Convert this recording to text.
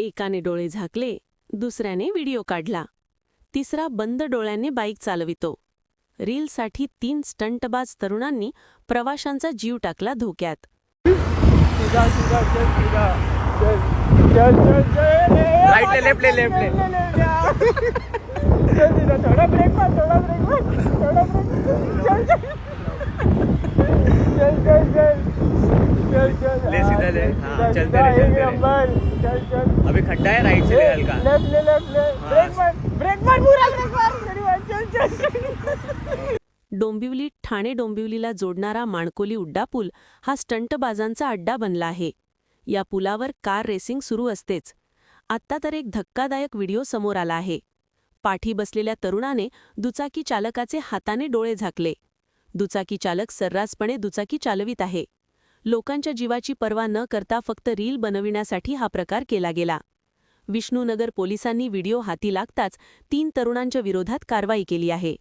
एकाने डोळे झाकले, दुसऱ्याने व्हिडिओ काढला, तिसरा बंद डोळ्यांनी बाईक चालवितो. रीलसाठी 3 स्टंटबाज तरुणांनी प्रवाशांचा जीव टाकला धोक्यात. राइट ले, लेफ्ट ले, लेफ्ट ले. थोड़ा ब्रेक मार, थोड़ा ब्रेक मार, थोड़ा ब्रेक. चल. ले सीधा ले. हाँ, चलते रहे. अभी खड्डा है, राइट से ले हल्का. लेफ्ट ले. ब्रेक मार पूरा ब्रेक मार. चल. डोंबिवली ठाणे डोंबिवलीला जोडणारा माणकोली उड्डापूल हा स्टंटबाजांचा अड्डा बनला आहे. या पुलावर कार रेसिंग सुरू असतेच. आत्ता तर एक धक्कादायक व्हिडिओ समोर आला आहे. पाठी बसलेल्या तरुणाने दुचाकी चालकाचे हाताने डोळे झाकले. दुचाकी चालक सर्रासपणे दुचाकी चालवित आहे. लोकांच्या जीवाची पर्वा न करता फक्त रील बनविण्यासाठी हा प्रकार केला गेला. विष्णुनगर पोलिसांनी व्हिडिओ हाती लागताच 3 तरुणांच्या विरोधात कारवाई केली आहे.